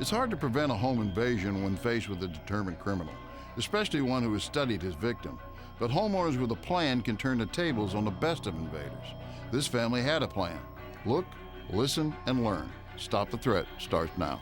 It's hard to prevent a home invasion when faced with a determined criminal, especially one who has studied his victim. But homeowners with a plan can turn the tables on the best of invaders. This family had a plan. Look, listen, and learn. Stop the Threat starts now.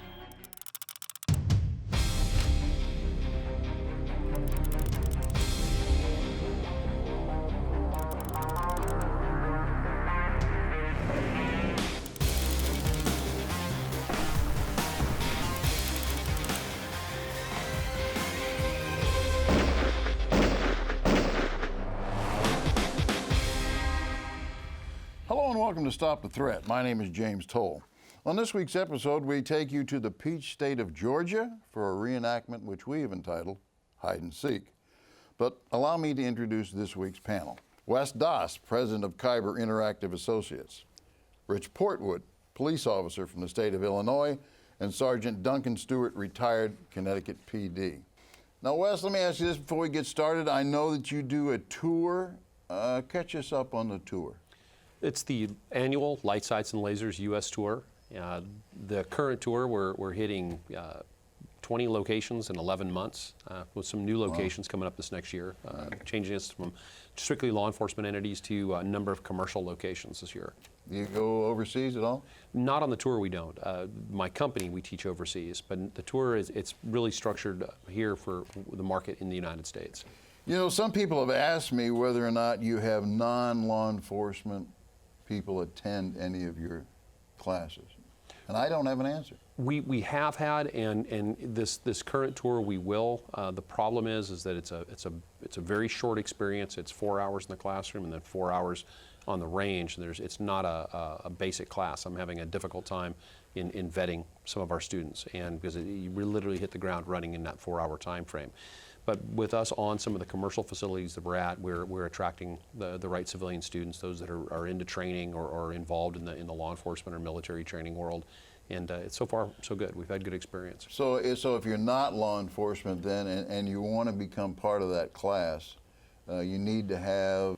Hello and welcome to Stop the Threat. My name is James Towle. On this week's episode, we take you to the Peach State of Georgia for a reenactment which we have entitled Hide and Seek. But allow me to introduce this week's panel. Wes Doss, President of Kyber Interactive Associates. Rich Portwood, police officer from the state of Illinois, and Sergeant Duncan Stewart, retired Connecticut PD. Now, Wes, let me ask you this before we get started. I know that you do a tour. Catch us up on the tour. It's the annual Light, Sights, and Lasers U.S. tour. The current tour, we're hitting 20 locations in 11 months, with some new locations coming up this next year, changing us from strictly law enforcement entities to a number of commercial locations this year. Do you go overseas at all? Not on the tour, we don't. My company, we teach overseas, but the tour it's really structured here for the market in the United States. You know, some people have asked me whether or not you have non-law enforcement people attend any of your classes, and I don't have an answer. We have had, and this current tour we will. The problem is that it's a very short experience. It's 4 hours in the classroom and then 4 hours on the range. And it's not a basic class. I'm having a difficult time in vetting some of our students, and because you literally hit the ground running in that 4 hour time frame. But with us on some of the commercial facilities that we're at, we're attracting the right civilian students, those that are into training or involved in the law enforcement or military training world. And it's so far so good. We've had good experience. So if you're not law enforcement then and you want to become part of that class, you need to have,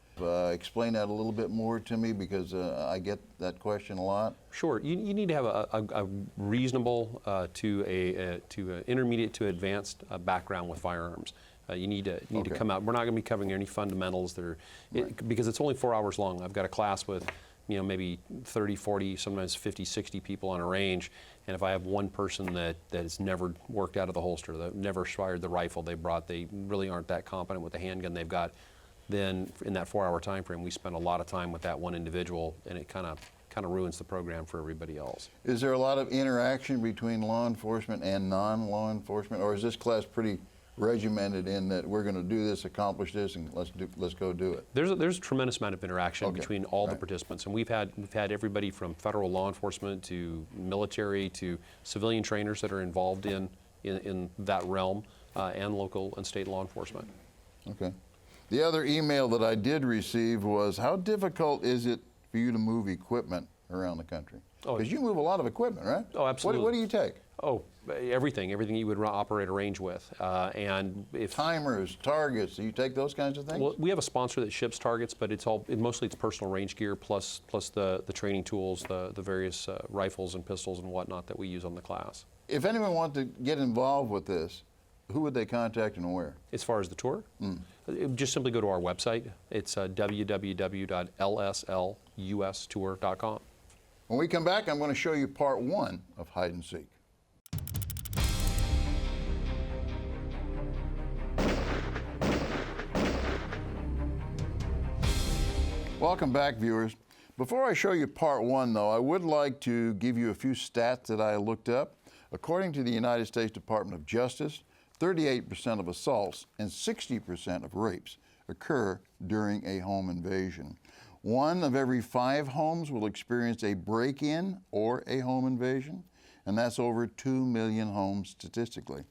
explain that a little bit more to me, because I get that question a lot. Sure. You need to have a reasonable to intermediate to advanced background with firearms. You need to come out. We're not going to be covering any fundamentals that are, because it's only 4 hours long. I've got a class with maybe 30, 40, sometimes 50, 60 people on a range, and if I have one person that has never worked out of the holster, that never fired the rifle they brought, they really aren't that competent with the handgun they've got, then in that 4 hour time frame, we spend a lot of time with that one individual, and it kind of ruins the program for everybody else. Is there a lot of interaction between law enforcement and non-law enforcement, or is this class pretty regimented in that we're going to do this, accomplish this, and let's go do it? There's a tremendous amount of interaction between all the participants, and we've had everybody from federal law enforcement to military to civilian trainers that are involved in that realm, and local and state law enforcement. Okay. The other email that I did receive was, how difficult is it for you to move equipment around the country? Because you move a lot of equipment, right? Oh, absolutely. What do you take? Oh, everything you would operate a range with. And if timers, targets, do you take those kinds of things? Well, we have a sponsor that ships targets, but mostly it's personal range gear plus the training tools, the various rifles and pistols and whatnot that we use on the class. If anyone wants to get involved with this, who would they contact and where? As far as the tour? Just simply go to our website. It's www.lslustour.com. When we come back, I'm going to show you part 1 of Hide and Seek. Welcome back, viewers. Before I show you part 1, though, I would like to give you a few stats that I looked up. According to the United States Department of Justice, 38% of assaults and 60% of rapes occur during a home invasion. 1 of every 5 homes will experience a break-in or a home invasion, and that's over 2 million homes statistically.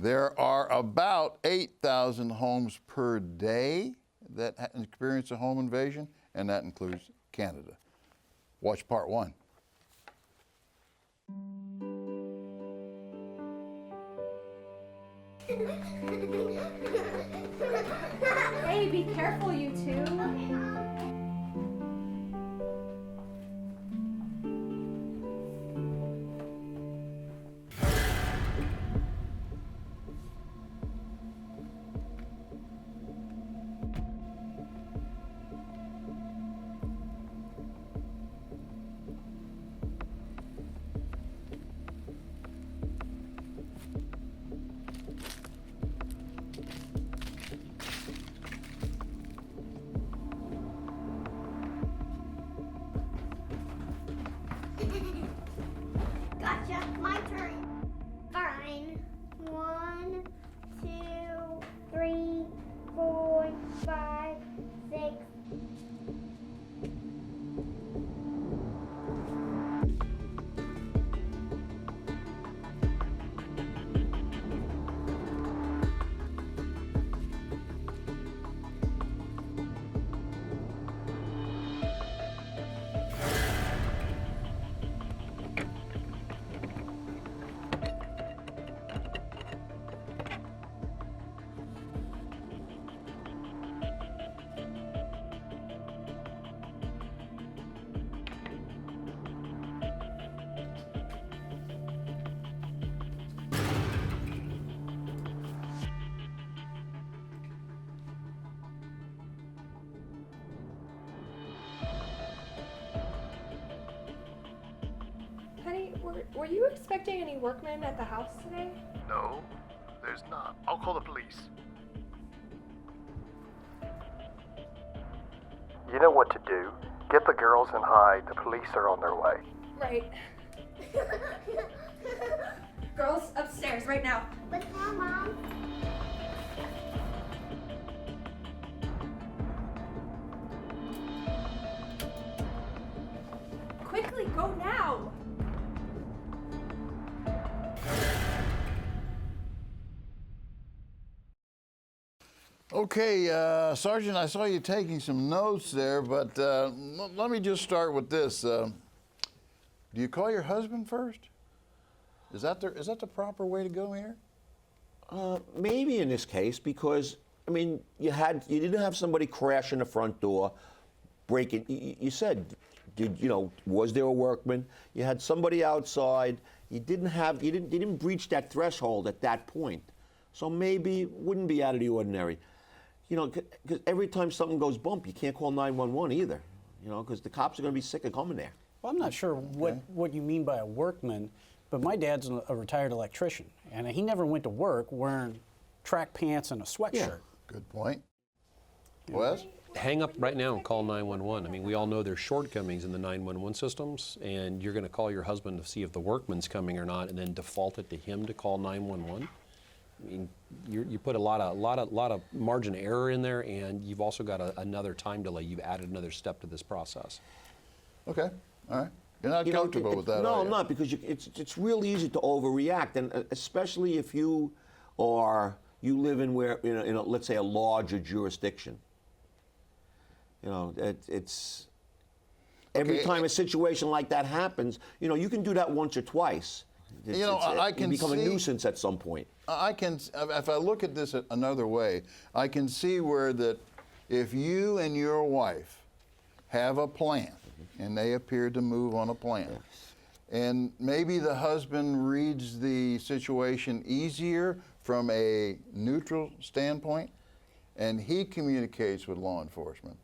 There are about 8,000 homes per day that experience a home invasion, and that includes Canada. Watch part 1. Hey, be careful, you two. Were you expecting any workmen at the house today? No, there's not. I'll call the police. You know what to do. Get the girls and hide. The police are on their way. Right. Girls, upstairs, right now. What's wrong, Mom? Quickly, go now! Okay, Sergeant, I saw you taking some notes there, but let me just start with this. Do you call your husband first? Is that the proper way to go here? Maybe in this case, because I mean, you didn't have somebody crash in the front door, break it. You said, was there a workman? You had somebody outside. You didn't breach that threshold at that point. So maybe it wouldn't be out of the ordinary. Because every time something goes bump, you can't call 911 either. Because the cops are going to be sick of coming there. Well, I'm not sure what you mean by a workman, but my dad's a retired electrician, and he never went to work wearing track pants and a sweatshirt. Yeah. Good point. Wes? Hang up right now and call 911. I mean, we all know there's shortcomings in the 911 systems, and you're going to call your husband to see if the workman's coming or not, and then default it to him to call 911. I mean, you put a lot of margin of error in there, and you've also got another time delay. You've added another step to this process. Okay, all right. You're not comfortable with that, No, are I'm you? not, because it's real easy to overreact, and especially if you live in let's say a larger jurisdiction. It's every time a situation like that happens, you can do that once or twice. I can become a see- nuisance at some point. If I look at this another way, I can see where that if you and your wife have a plan, and they appear to move on a plan, and maybe the husband reads the situation easier from a neutral standpoint, and he communicates with law enforcement,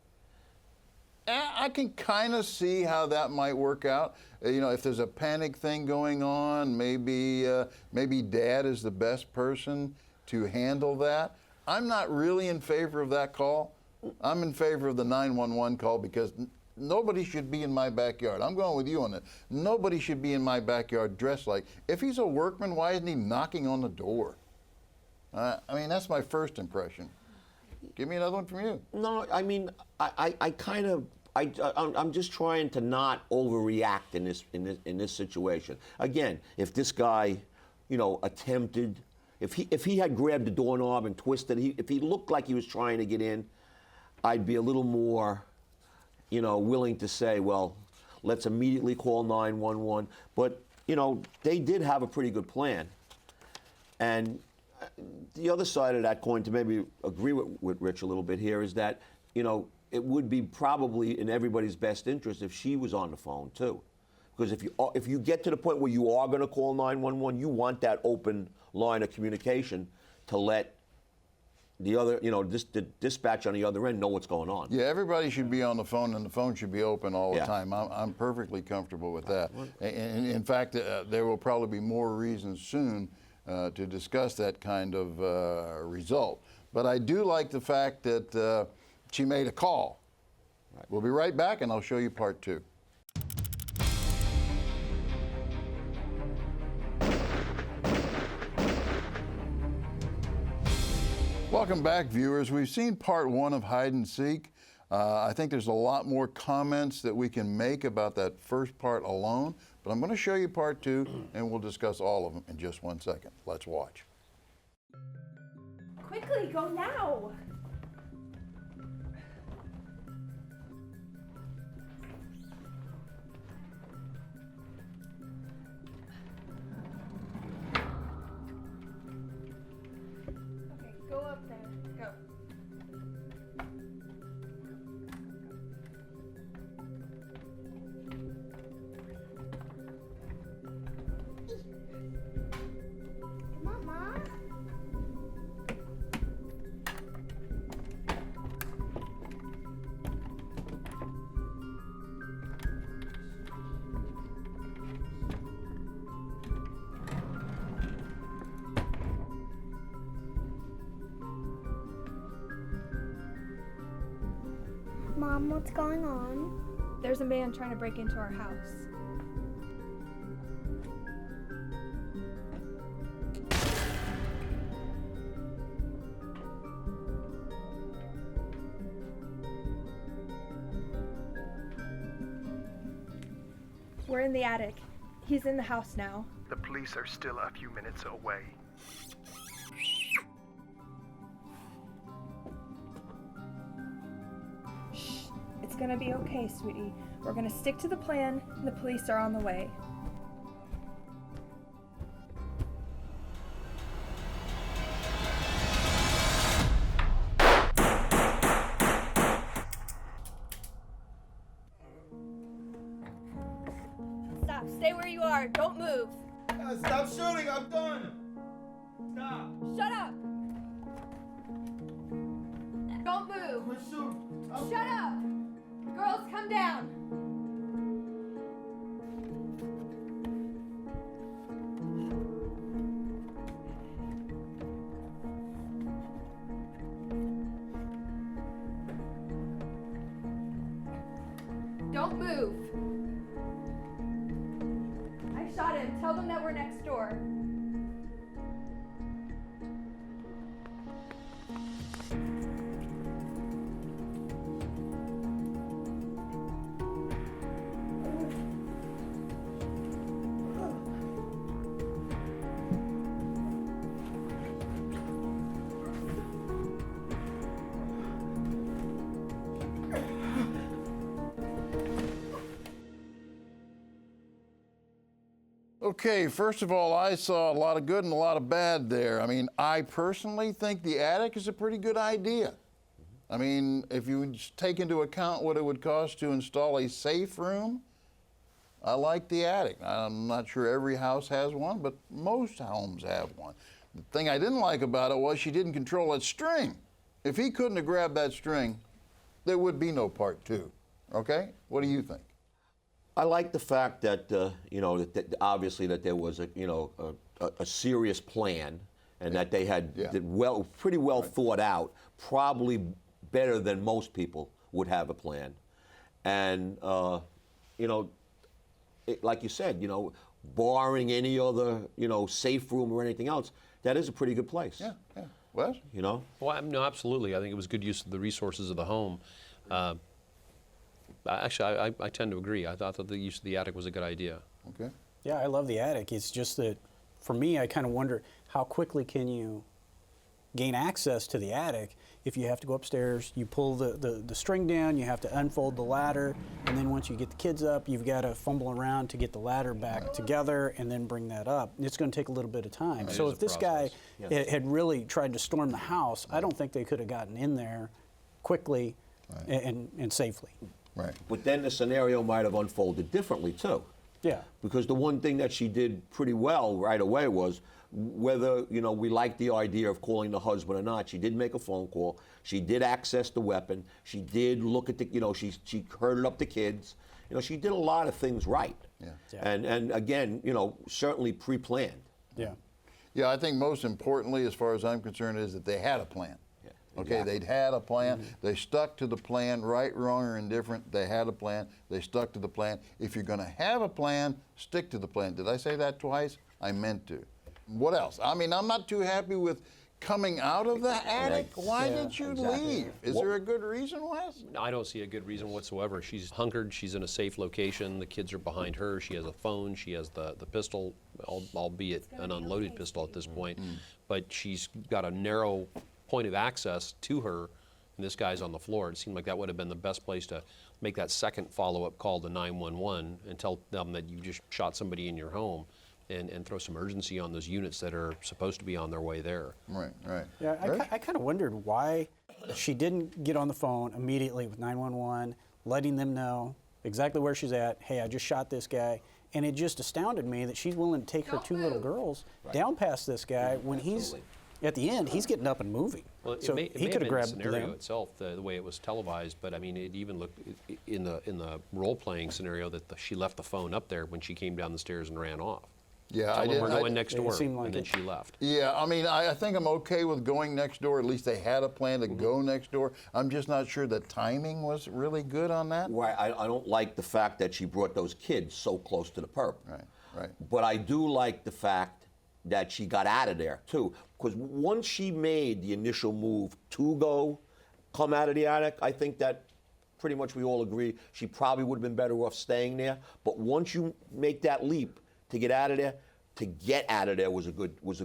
I can kind of see how that might work out. If there's a panic thing going on, maybe Dad is the best person to handle that. I'm not really in favor of that call. I'm in favor of the 911 call because nobody should be in my backyard. I'm going with you on that. Nobody should be in my backyard dressed like. If he's a workman, why isn't he knocking on the door? I mean, that's my first impression. Give me another one from you. No, I mean, I'm just trying to not overreact in this situation. Again, if this guy, attempted, if he had grabbed the doorknob and twisted, if he looked like he was trying to get in, I'd be a little more, willing to say, well, let's immediately call 911. But they did have a pretty good plan, and the other side of that coin, to maybe agree with Rich a little bit here, is that, it would be probably in everybody's best interest if she was on the phone too. Because if you get to the point where you are going to call 911, you want that open line of communication to let the other, the dispatch on the other end know what's going on. Yeah, everybody should be on the phone, and the phone should be open all the Yeah. time. I'm perfectly comfortable with that. And in fact, there will probably be more reasons soon to discuss that kind of result. But I do like the fact that she made a call. Right. We'll be right back, and I'll show you part two. Welcome back, viewers. We've seen part one of Hide and Seek. I think there's a lot more comments that we can make about that first part alone, but I'm going to show you part two, and we'll discuss all of them in just 1 second. Let's watch. Quickly, go now! Okay, go up there. Go. Come on, Mom. Mom, what's going on? There's a man trying to break into our house. We're in the attic. He's in the house now. The police are still a few minutes away. Shh. It's gonna be okay, sweetie. We're gonna stick to the plan. The police are on the way. Stop. Stay where you are. Don't move. Stop shooting, I'm done! Stop! Shut up. Don't move. Quit shooting! Shut up. Girls, come down. Don't move. I shot him. Tell them that we're next door. Okay, first of all, I saw a lot of good and a lot of bad there. I mean, I personally think the attic is a pretty good idea. I mean, if you just take into account what it would cost to install a safe room, I like the attic. I'm not sure every house has one, but most homes have one. The thing I didn't like about it was she didn't control that string. If he couldn't have grabbed that string, there would be no part two. Okay? What do you think? I like the fact that that obviously that there was a serious plan, and that they had pretty well thought out, probably better than most people would have a plan, and like you said, barring any other safe room or anything else, that is a pretty good place. Yeah, yeah. Wes? Well, no, absolutely. I think it was good use of the resources of the home. Actually, I tend to agree. I thought that the use of the attic was a good idea. Okay. Yeah, I love the attic. It's just that, for me, I kind of wonder how quickly can you gain access to the attic if you have to go upstairs, you pull the string down, you have to unfold the ladder, and then once you get the kids up, you've got to fumble around to get the ladder back together and then bring that up. It's going to take a little bit of time. So if this guy had really tried to storm the house, I don't think they could have gotten in there quickly and safely. Right. But then the scenario might have unfolded differently too. Yeah. Because the one thing that she did pretty well right away was, whether we liked the idea of calling the husband or not, she did make a phone call. She did access the weapon. She did look at the she herded up the kids. She did a lot of things right. Yeah. And again, certainly pre-planned. Yeah. Yeah, I think most importantly, as far as I'm concerned, is that they had a plan. Okay, they'd had a plan. They stuck to the plan, right, wrong, or indifferent. They had a plan. They stuck to the plan. If you're going to have a plan, stick to the plan. Did I say that twice? I meant to. What else? I mean, I'm not too happy with coming out of the attic. Why did you leave? Is there a good reason, Wes? I don't see a good reason whatsoever. She's hunkered. She's in a safe location. The kids are behind her. She has a phone. She has the pistol, albeit an unloaded pistol at this point. But she's got a narrow point of access to her, and this guy's on the floor. It seemed like that would have been the best place to make that second follow-up call to 911 and tell them that you just shot somebody in your home, and throw some urgency on those units that are supposed to be on their way there. Right, right. Yeah, I kind of wondered why she didn't get on the phone immediately with 911, letting them know exactly where she's at. Hey, I just shot this guy. And it just astounded me that she's willing to take her two little girls down past this guy when he's, at the end, he's getting up and moving. Well, so it he may could have have been grabbed the scenario them. itself, the way it was televised, but I mean, it even looked in the role-playing scenario that she left the phone up there when she came down the stairs and ran off. Yeah, Tell I them did. we're going next it door, seemed like and then it. she left. Yeah, I mean, I think I'm okay with going next door. At least they had a plan to go next door. I'm just not sure the timing was really good on that. Why I don't like the fact that she brought those kids so close to the perp. Right, right. But I do like the fact that she got out of there too, because once she made the initial move to come out of the attic, I think that pretty much we all agree she probably would have been better off staying there. But once you make that leap to get out of there, was a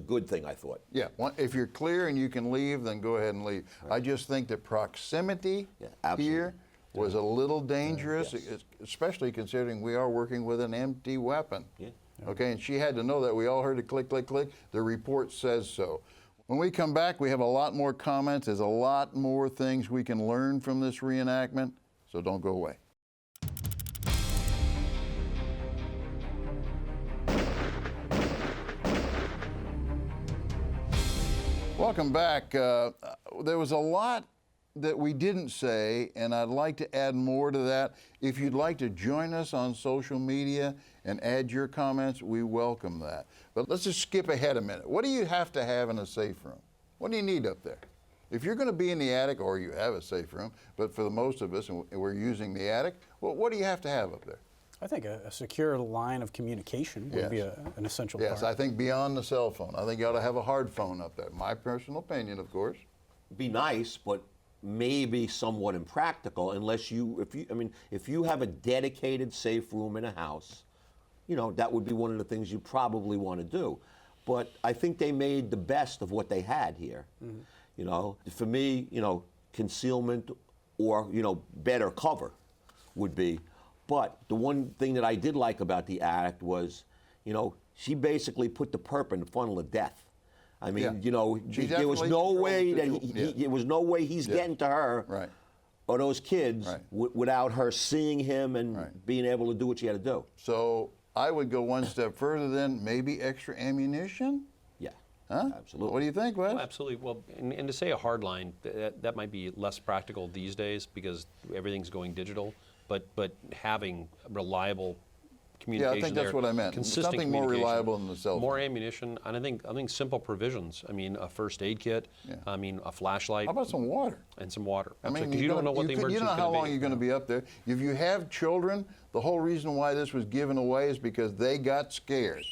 good thing, I thought. Yeah, if you're clear and you can leave, then go ahead and leave. I just think the proximity here was a little dangerous, especially considering we are working with an empty weapon. Yeah. Okay, and she had to know that. We all heard it click, click, click. The report says so. When we come back, we have a lot more comments. There's a lot more things we can learn from this reenactment, so don't go away. Welcome back. There was a lot that we didn't say, and I'd like to add more to that. If you'd like to join us on social media and add your comments, we welcome that. But let's just skip ahead a minute. What do you have to have in a safe room? What do you need up there? If you're going to be in the attic, or you have a safe room, but for the most of us, and we're using the attic, well, what do you have to have up there? I think a secure line of communication would be an essential part. Yes, I think beyond the cell phone. I think you ought to have a hard phone up there. My personal opinion, of course. Be nice, but maybe somewhat impractical unless if you have a dedicated safe room in a house, that would be one of the things you probably want to do. But I think they made the best of what they had here. Mm-hmm. For me, concealment or better cover would be. But the one thing that I did like about the attic was, she basically put the perp in the funnel of death. I mean, there was no way that there was no way he's getting to her or those kids without her seeing him and being able to do what she had to do. So I would go one step further then, maybe extra ammunition? Yeah, huh? Absolutely. What do you think, Wes? Well, absolutely. Well, and to say a hard line, that might be less practical these days because everything's going digital. But having reliable communication, I think that's what I meant. Consistent Something more reliable than the cell phone. More ammunition, and I think simple provisions. I mean, a first aid kit. I mean, a flashlight. How about some water? And some water. I mean, because you don't know what the emergency is going to be. You don't know how long you're going to be up there. If you have children, the whole reason why this was given away is because they got scared.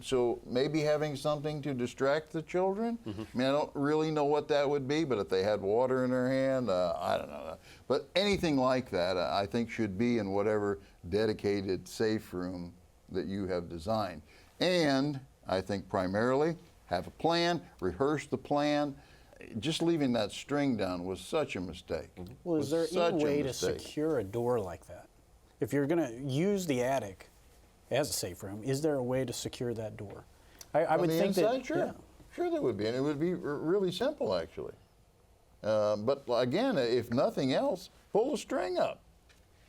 So maybe having something to distract the children. I mean, I don't really know what that would be, but if they had water in their hand, I don't know. But anything like that, I think, should be in whatever dedicated safe room that you have designed. And I think primarily have a plan, rehearse the plan. Just leaving that string down was such a mistake. Well, is there any way to secure a door like that? If you're going to use the attic as a safe room, is there a way to secure that door? I would think inside, that. sure. Yeah. Sure there would be, and it would be really simple, actually. But again, if nothing else, pull the string up.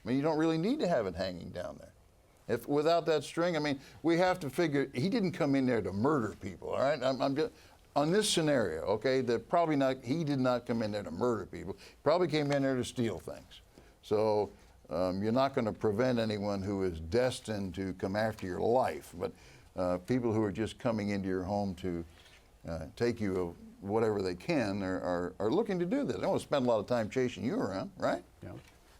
I mean, you don't really need to have it hanging down there. If without that string, I mean, we have to figure, he didn't come in there to murder people, all right? I'm just, on this scenario, okay, he did not come in there to murder people. He probably came in there to steal things. So you're not going to prevent anyone who is destined to come after your life, but people who are just coming into your home to take you of whatever they can are looking to do this. They don't want to spend a lot of time chasing you around, right? Yeah.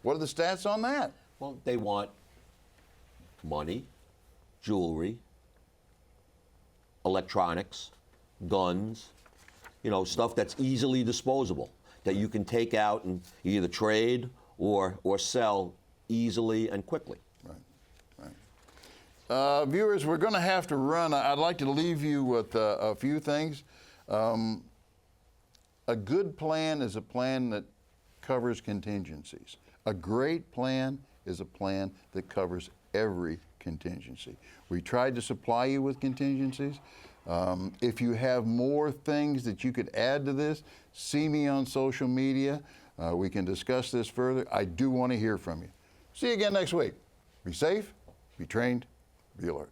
What are the stats on that? Well, they want money, jewelry, electronics, guns, stuff that's easily disposable, that you can take out and either trade or sell easily and quickly. Right. Viewers, we're going to have to run. I'd like to leave you with a few things. A good plan is a plan that covers contingencies. A great plan is a plan that covers every contingency. We tried to supply you with contingencies. If you have more things that you could add to this, see me on social media. We can discuss this further. I do want to hear from you. See you again next week. Be safe, be trained, be alert.